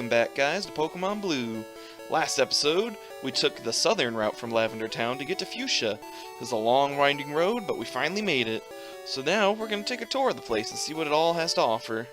Welcome back, guys, to Pokemon Blue. Last episode, we took the southern route from Lavender Town to get to Fuchsia. It was a long, winding road, but we finally made it. So now, we're going to take a tour of the place and see what it all has to offer.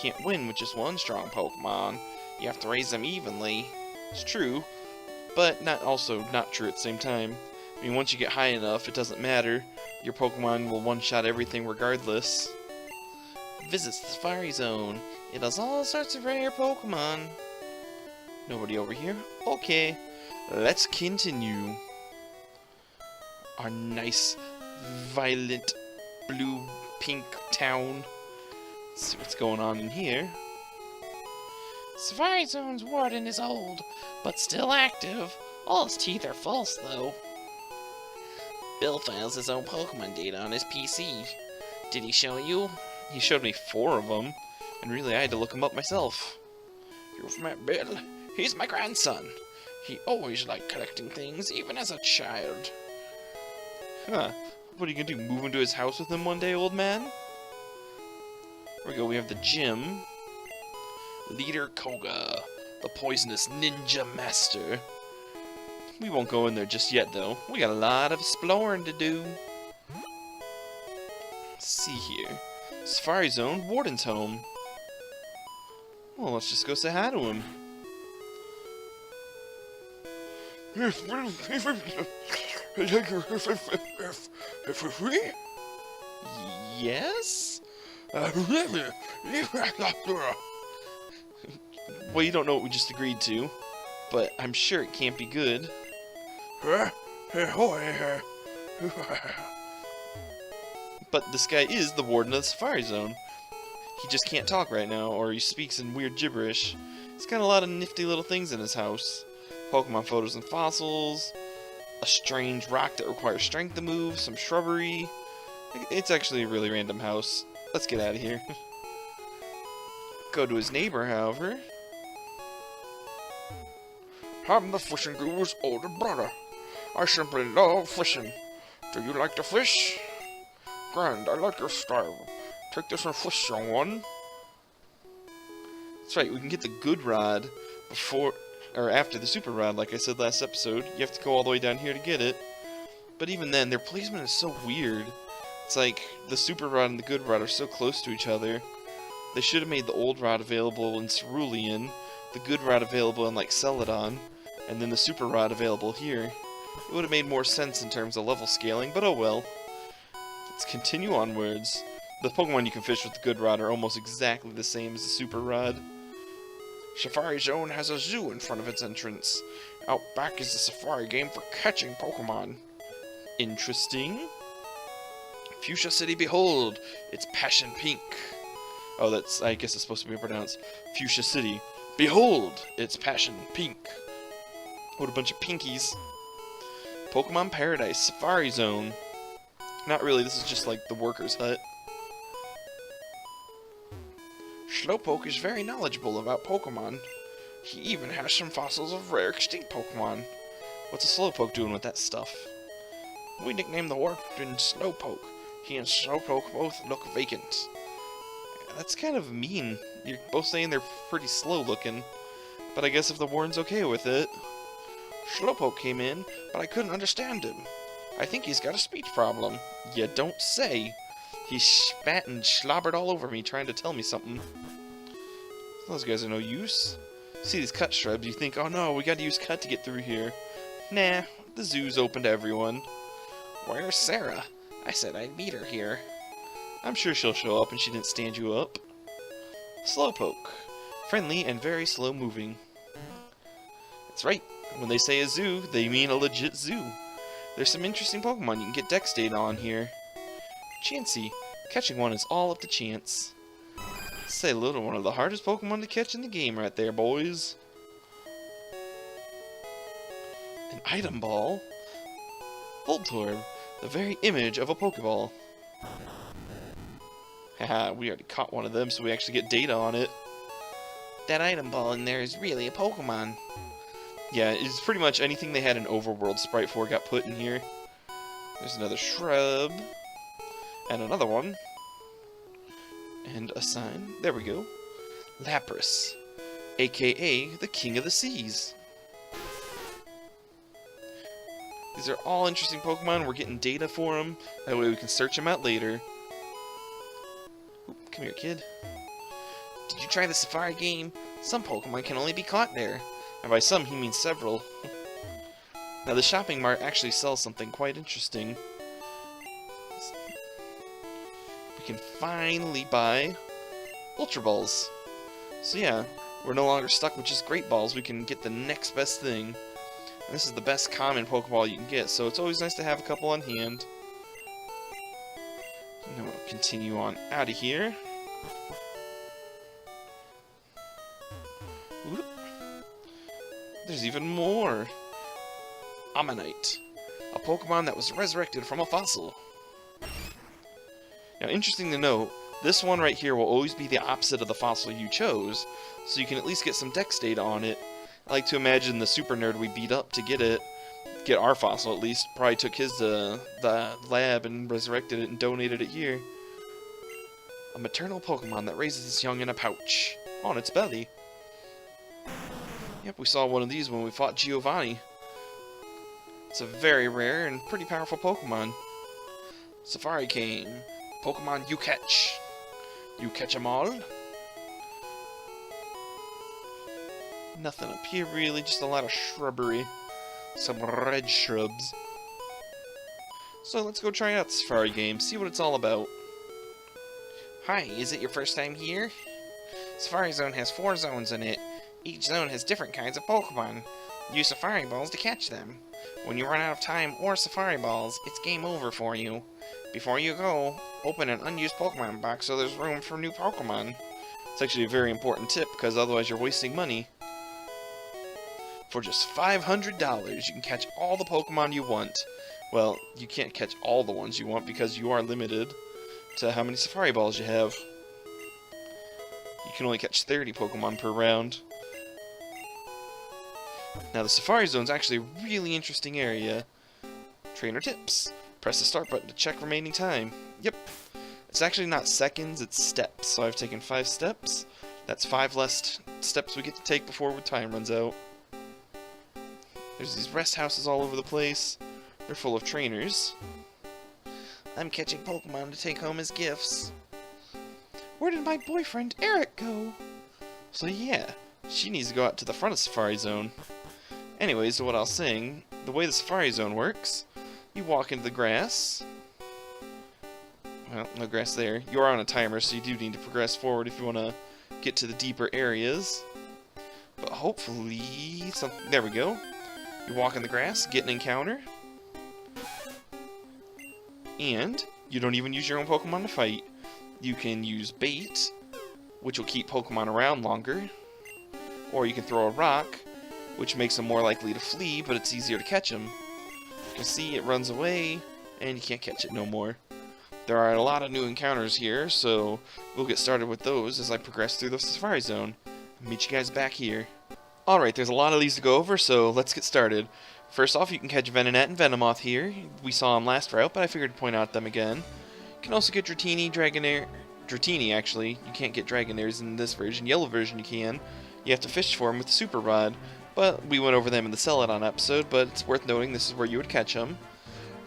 Can't win with just one strong Pokemon. You have to raise them evenly. It's true, but also not true at the same time. I mean, once you get high enough, it doesn't matter. Your Pokemon will one-shot everything regardless. Visit the Safari Zone. It has all sorts of rare Pokemon. Nobody over here? Okay, let's continue. Our nice, violet, blue, pink town. Let's see what's going on in here. Safari Zone's Warden is old, but still active. All his teeth are false, though. Bill files his own Pokemon data on his PC. Did he show you? He showed me 4 of them, and really I had to look them up myself. You've met Bill. He's my grandson. He always liked collecting things, even as a child. Huh. What are you gonna do, move into his house with him one day, old man? Here we go, we have the gym. Leader Koga, the poisonous ninja master. We won't go in there just yet, though. We got a lot of exploring to do. Let's see here. Safari Zone, Warden's home. Well, let's just go say hi to him. Yes? Well, you don't know what we just agreed to, but I'm sure it can't be good. But this guy is the Warden of the Safari Zone. He just can't talk right now, or he speaks in weird gibberish. He's got a lot of nifty little things in his house. Pokemon photos and fossils, a strange rock that requires strength to move, some shrubbery. It's actually a really random house. Let's get out of here. Go to his neighbor, however. I'm the fishing guru's older brother. I simply love fishing. Do you like to fish? Grand, I like your style. Take this and fish, young one. That's right, we can get the good rod before or after the super rod, like I said last episode. You have to go all the way down here to get it. But even then, their placement is so weird. It's like the super rod and the good rod are so close to each other. They should have made the old rod available in Cerulean, the good rod available in like Celadon, and then the super rod available here. It would have made more sense in terms of level scaling, but oh well. Let's continue onwards. The Pokemon you can fish with the good rod are almost exactly the same as the super rod. Safari Zone has a zoo in front of its entrance. Out back is the Safari game for catching Pokemon. Interesting. Fuchsia City, behold! It's passion pink. Oh, that's, I guess it's supposed to be pronounced Fuchsia City. Behold! It's passion pink. What a bunch of pinkies. Pokemon Paradise, Safari Zone. Not really, this is just like the worker's hut. Slowpoke is very knowledgeable about Pokemon. He even has some fossils of rare extinct Pokemon. What's a Slowpoke doing with that stuff? We nicknamed the Warden Slowpoke. He and Slowpoke both look vacant. That's kind of mean. You're both saying they're pretty slow looking. But I guess if the Warden's okay with it. Slowpoke came in, but I couldn't understand him. I think he's got a speech problem. You don't say. He spat and slobbered all over me trying to tell me something. Those guys are no use. See these cut shrubs, you think, oh no, we gotta use cut to get through here. Nah, the zoo's open to everyone. Where's Sarah? I said I'd meet her here. I'm sure she'll show up and she didn't stand you up. Slowpoke. Friendly and very slow moving. That's right. When they say a zoo, they mean a legit zoo. There's some interesting Pokemon you can get Dex data on here. Chansey. Catching one is all up to chance. Say little, one of the hardest Pokemon to catch in the game right there, boys. An item ball? Voltorb. The very image of a Pokeball. Haha, we already caught one of them, so we actually get data on it. That item ball in there is really a Pokemon. Yeah, it's pretty much anything they had an overworld sprite for got put in here. There's another shrub. And another one. And a sign. There we go. Lapras, aka the King of the Seas. These are all interesting Pokemon. We're getting data for them. That way we can search them out later. Oop, come here, kid. Did you try the safari game? Some Pokemon can only be caught there. And by some, he means several. Now, the shopping mart actually sells something quite interesting. We can finally buy Ultra Balls. So yeah, we're no longer stuck with just Great Balls. We can get the next best thing. And this is the best common Pokeball you can get, so it's always nice to have a couple on hand. Now we'll continue on out of here. Oop. There's even more. Ammonite, a Pokemon that was resurrected from a fossil. Now, interesting to note, this one right here will always be the opposite of the fossil you chose, so you can at least get some dex data on it. I like to imagine the super nerd we beat up to get our fossil at least, probably took his to the lab and resurrected it and donated it here. A maternal Pokemon that raises its young in a pouch on its belly. Yep, we saw one of these when we fought Giovanni. It's a very rare and pretty powerful Pokemon. Safari Cane, Pokemon you catch. You catch 'em all. Nothing up here really, just a lot of shrubbery. Some red shrubs. So let's go try out the Safari game, see what it's all about. Hi, is it your first time here? Safari Zone has 4 zones in it. Each zone has different kinds of Pokemon. Use Safari Balls to catch them. When you run out of time or Safari Balls, it's game over for you. Before you go, open an unused Pokemon box so there's room for new Pokemon. It's actually a very important tip, because otherwise you're wasting money. For just $500, you can catch all the Pokemon you want. Well, you can't catch all the ones you want because you are limited to how many Safari Balls you have. You can only catch 30 Pokemon per round. Now, the Safari Zone is actually a really interesting area. Trainer tips. Press the start button to check remaining time. Yep. It's actually not seconds, it's steps. So I've taken 5 steps. That's 5 less steps we get to take before the time runs out. There's these rest houses all over the place. They're full of trainers. I'm catching Pokemon to take home as gifts. Where did my boyfriend Eric go? So yeah, she needs to go out to the front of Safari Zone. Anyways, so what I was saying, the way the Safari Zone works, you walk into the grass. Well, no grass there. You are on a timer, so you do need to progress forward if you want to get to the deeper areas. But hopefully, there we go. You walk in the grass, get an encounter. And you don't even use your own Pokemon to fight. You can use bait, which will keep Pokemon around longer. Or you can throw a rock, which makes them more likely to flee, but it's easier to catch them. You can see it runs away, and you can't catch it no more. There are a lot of new encounters here, so we'll get started with those as I progress through the Safari Zone. I'll meet you guys back here. Alright, there's a lot of these to go over, so let's get started. First off, you can catch Venonat and Venomoth here. We saw them last route, but I figured to point out them again. You can also get Dratini, Dragonair... Dratini, actually. You can't get Dragonairs in this version. Yellow version you can. You have to fish for them with the Super Rod. But we went over them in the Celadon episode, but it's worth noting this is where you would catch them.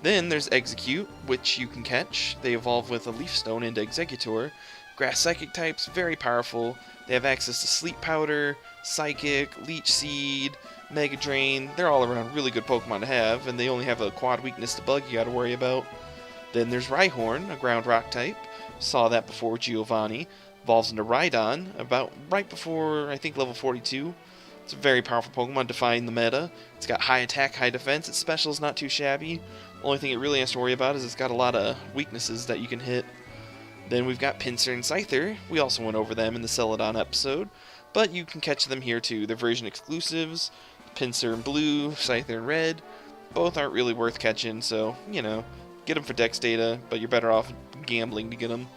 Then there's Execute, which you can catch. They evolve with a Leaf Stone into Executor. Grass Psychic types, very powerful. They have access to Sleep Powder, Psychic, Leech Seed, Mega Drain. They're all around really good Pokemon to have, and they only have a quad weakness to Bug you gotta worry about. Then there's Rhyhorn, a Ground Rock type. Saw that before with Giovanni. Evolves into Rhydon, about right before, I think, level 42. It's a very powerful Pokemon, defying the meta. It's got high attack, high defense. Its special is not too shabby. The only thing it really has to worry about is it's got a lot of weaknesses that you can hit. Then we've got Pinsir and Scyther. We also went over them in the Celadon episode, but you can catch them here too. They're version exclusives. Pinsir in blue, Scyther in red. Both aren't really worth catching, so, you know, get them for dex data, but you're better off gambling to get them.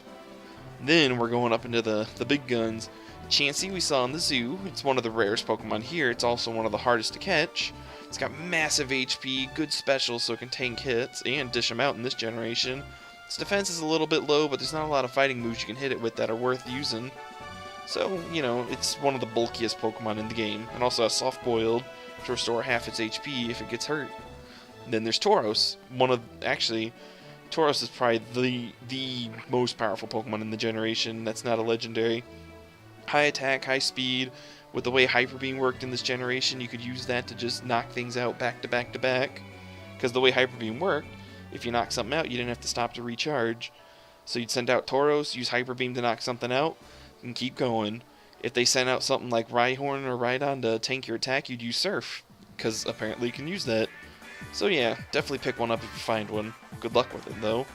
Then we're going up into the big guns. Chansey we saw in the zoo. It's one of the rarest Pokemon here. It's also one of the hardest to catch. It's got massive HP, good specials so it can tank hits, and dish them out in this generation. Its defense is a little bit low, but there's not a lot of fighting moves you can hit it with that are worth using. So, you know, it's one of the bulkiest Pokemon in the game, and also has soft-boiled to restore half its HP if it gets hurt. And then there's Tauros, Tauros is probably the most powerful Pokemon in the generation that's not a legendary. High attack, high speed. With the way Hyper Beam worked in this generation, you could use that to just knock things out back to back to back. Because the way Hyper Beam worked, if you knocked something out, you didn't have to stop to recharge. So you'd send out Tauros, use Hyper Beam to knock something out, and keep going. If they sent out something like Rhyhorn or Rhydon to tank your attack, you'd use Surf. Because apparently you can use that. So yeah, definitely pick one up if you find one. Good luck with it, though.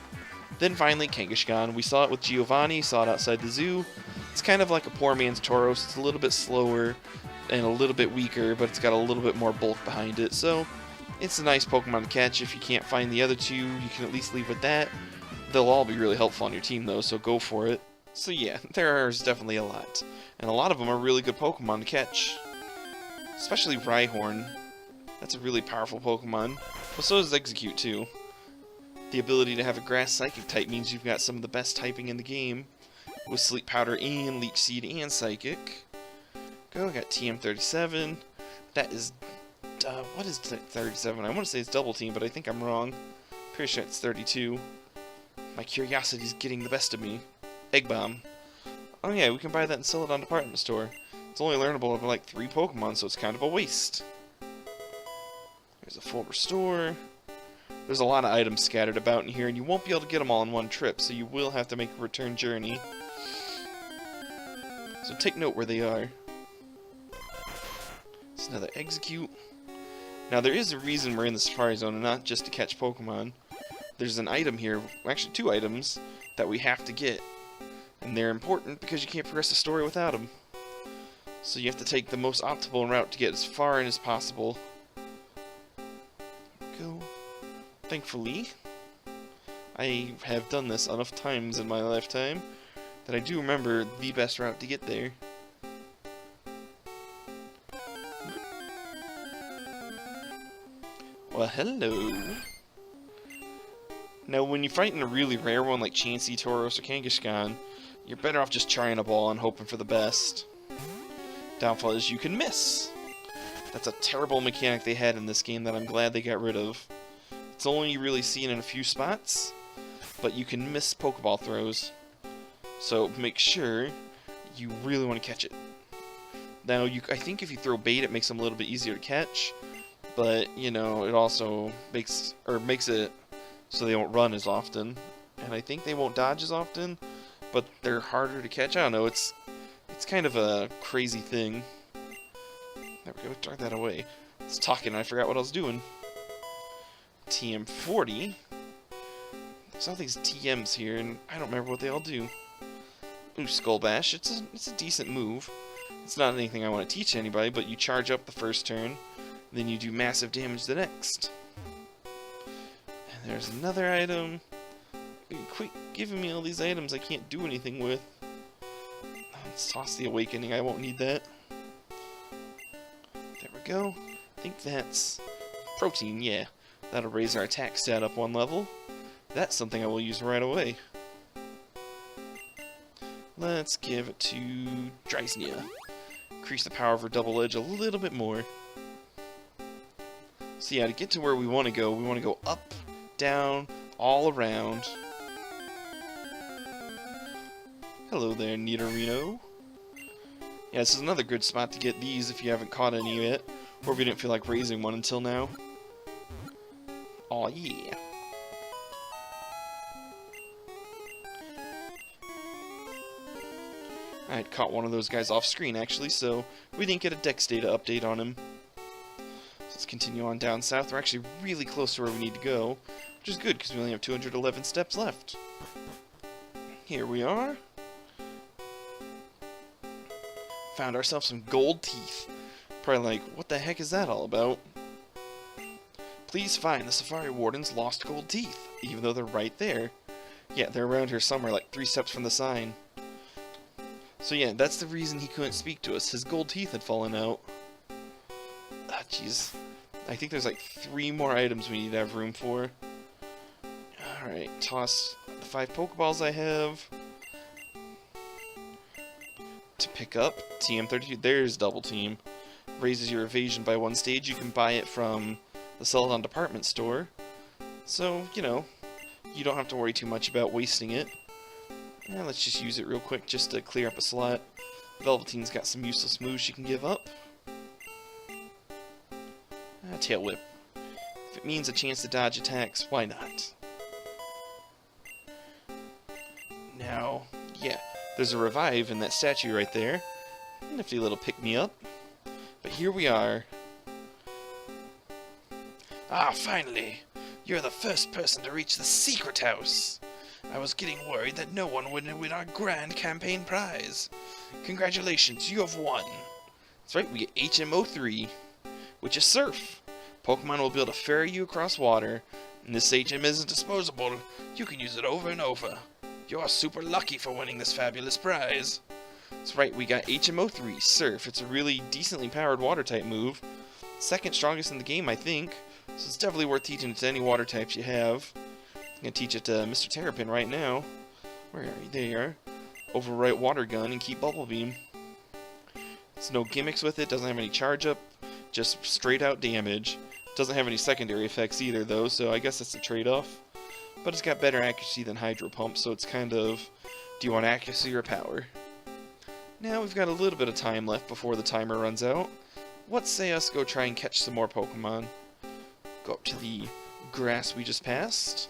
Then finally, Kangaskhan. We saw it with Giovanni, saw it outside the zoo. It's kind of like a poor man's Tauros. It's a little bit slower and a little bit weaker, but it's got a little bit more bulk behind it. So it's a nice Pokemon to catch. If you can't find the other two, you can at least leave with that. They'll all be really helpful on your team, though, so go for it. So yeah, there's definitely a lot. And a lot of them are really good Pokemon to catch. Especially Rhyhorn. That's a really powerful Pokemon. Well, so does Execute, too. The ability to have a Grass Psychic type means you've got some of the best typing in the game. With Sleep Powder and Leech Seed and Psychic. Go, got TM37. That is... what is 37? I want to say it's Double Team, but I think I'm wrong. Pretty sure it's 32. My curiosity's getting the best of me. Egg Bomb. Oh yeah, we can buy that and sell it on Department Store. It's only learnable of like 3 Pokemon, so it's kind of a waste. There's a full restore. There's a lot of items scattered about in here, and you won't be able to get them all in one trip, so you will have to make a return journey. So take note where they are. It's another Execute. Now there is a reason we're in the Safari Zone, and not just to catch Pokemon. There's an item here, actually 2 items, that we have to get. And they're important because you can't progress the story without them. So you have to take the most optimal route to get as far in as possible. Go. Thankfully, I have done this enough times in my lifetime that I do remember the best route to get there. Well, hello. Now, when you fight in a really rare one like Chansey, Tauros, or Kangaskhan, you're better off just trying a ball and hoping for the best. Downfall is you can miss. That's a terrible mechanic they had in this game that I'm glad they got rid of. It's only really seen in a few spots, but you can miss Pokeball throws. So make sure you really want to catch it. Now, I think if you throw bait, it makes them a little bit easier to catch, but, you know, it also makes it so they won't run as often. And I think they won't dodge as often, but they're harder to catch. I don't know, it's kind of a crazy thing. There we go, throw that away. I was talking and I forgot what I was doing. TM40. There's all these TMs here, and I don't remember what they all do. Ooh, Skull Bash. It's a decent move. It's not anything I want to teach anybody, but you charge up the first turn, then you do massive damage the next. And there's another item. Quit giving me all these items I can't do anything with. Let's toss the Awakening. I won't need that. There we go. I think that's Protein, yeah. That'll raise our attack stat up 1 level. That's something I will use right away. Let's give it to Dreisnia. Increase the power of her Double Edge a little bit more. So yeah, to get to where we want to go up, down, all around. Hello there, Nidorino. Yeah, this is another good spot to get these if you haven't caught any yet, or if you didn't feel like raising one until now. Aw, yeah. I had caught one of those guys off screen, actually, so we didn't get a Dex data update on him. So let's continue on down south. We're actually really close to where we need to go, which is good, because we only have 211 steps left. Here we are. Found ourselves some gold teeth. Probably like, what the heck is that all about? Please find the Safari Warden's lost gold teeth, even though they're right there. Yeah, they're around here somewhere, like 3 steps from the sign. So yeah, that's the reason he couldn't speak to us. His gold teeth had fallen out. Ah, jeez. I think there's like 3 more items we need to have room for. Alright, toss the 5 Pokeballs I have. to pick up. TM32, there's Double Team. Raises your evasion by 1 stage. You can buy it from the Celadon department store. So, you know, you don't have to worry too much about wasting it. And let's just use it real quick just to clear up a slot. Velveteen's got some useless moves she can give up. Tail Whip. If it means a chance to dodge attacks, why not? Now, yeah, there's a revive in that statue right there. Nifty little pick-me-up. But here we are. Ah, finally! You're the first person to reach the secret house! I was getting worried that no one would win our grand campaign prize. Congratulations, you have won! That's right, we get HMO3, which is Surf. Pokemon will be able to ferry you across water, and this HM isn't disposable. You can use it over and over. You're super lucky for winning this fabulous prize. That's right, we got HMO3, Surf. It's a really decently powered water-type move. Second strongest in the game, I think. So it's definitely worth teaching it to any water types you have. I'm going to teach it to Mr. Terrapin right now. Where are you? There you are. Overwrite Water Gun and keep Bubble Beam. There's no gimmicks with it, doesn't have any charge up, just straight out damage. Doesn't have any secondary effects either though, so I guess that's a trade-off. But it's got better accuracy than Hydro Pump, so it's kind of, do you want accuracy or power? Now we've got a little bit of time left before the timer runs out. Let's say us go try and catch some more Pokemon. Go up to the grass we just passed.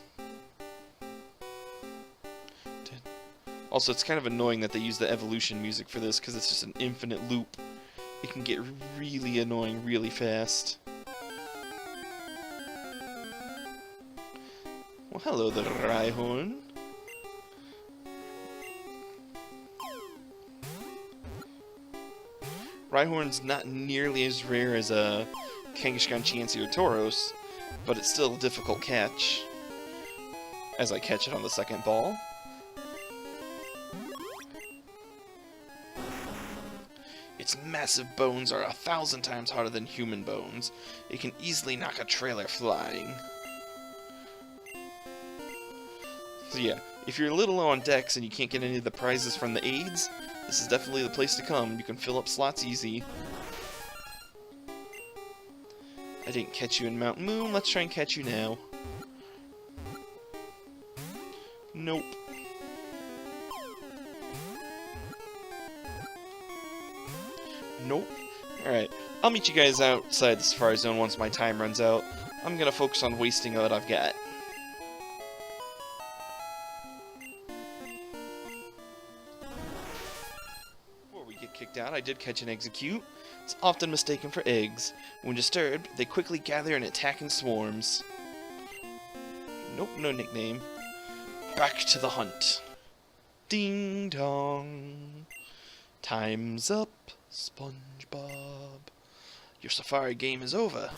Also, it's kind of annoying that they use the evolution music for this, because it's just an infinite loop. It can get really annoying really fast. Well, hello there, Rhyhorn. Rhyhorn's not nearly as rare as a Kangaskhan, Chansey, or Tauros, but it's still a difficult catch, as I catch it on the second ball. Its massive bones are 1,000 times harder than human bones. It can easily knock a trailer flying. So yeah, if you're a little low on dex and you can't get any of the prizes from the aids, this is definitely the place to come. You can fill up slots easy. I didn't catch you in Mount Moon, let's try and catch you now. Nope. Nope. Alright, I'll meet you guys outside the Safari Zone once my time runs out. I'm gonna focus on wasting what I've got. Before we get kicked out, I did catch an Execute. It's often mistaken for eggs. When disturbed, they quickly gather and attack in swarms. Nope, no nickname. Back to the hunt. Ding dong. Time's up, SpongeBob. Your safari game is over.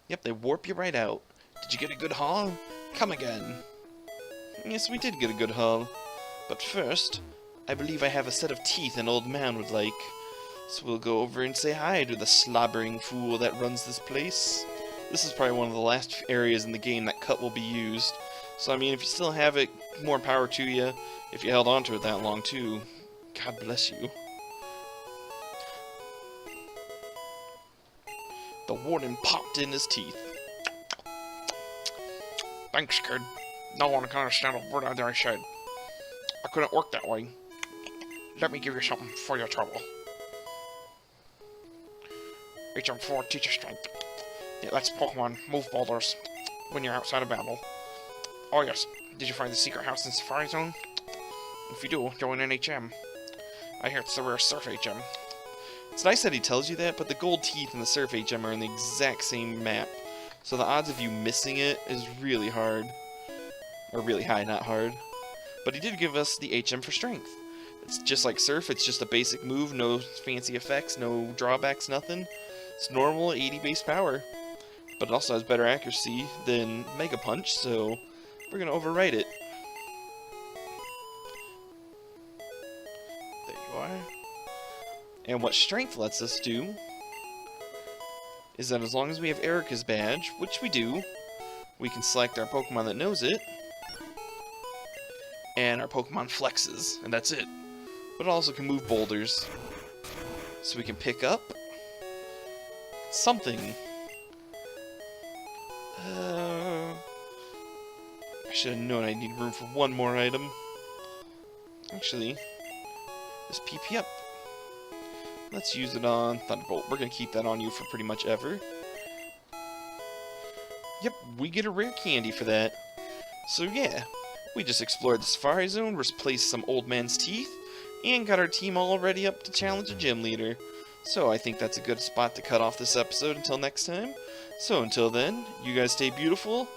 Yep, they warp you right out. Did you get a good haul? Come again. Yes, we did get a good haul. But first, I believe I have a set of teeth an old man would like. So we'll go over and say hi to the slobbering fool that runs this place. This is probably one of the last areas in the game that cut will be used. So I mean, if you still have it, more power to you. If you held on to it that long too, God bless you. The Warden popped in his teeth. Thanks, kid. No one can understand a word I said. I couldn't work that way. Let me give you something for your trouble. HM4 teacher strength. It lets Pokemon move boulders when you're outside of battle. Oh yes, did you find the secret house in Safari Zone? If you do, join an HM. I hear it's the rare Surf HM. It's nice that he tells you that, but the gold teeth and the Surf HM are in the exact same map. So the odds of you missing it is really hard. Or really high, not hard. But he did give us the HM for strength. It's just like Surf, it's just a basic move, no fancy effects, no drawbacks, nothing. It's normal 80 base power. But it also has better accuracy than Mega Punch, so we're going to overwrite it. There you are. And what strength lets us do is that as long as we have Erica's badge, which we do, we can select our Pokemon that knows it, and our Pokemon flexes, and that's it. but it also can move boulders. So we can pick up something. I should have known I need room for one more item. Actually, this PP up. Let's use it on Thunderbolt. We're going to keep that on you for pretty much ever. Yep, we get a rare candy for that. So yeah, we just explored the Safari Zone, replaced some old man's teeth, and got our team all ready up to challenge a gym leader. So I think that's a good spot to cut off this episode until next time. So until then, you guys stay beautiful,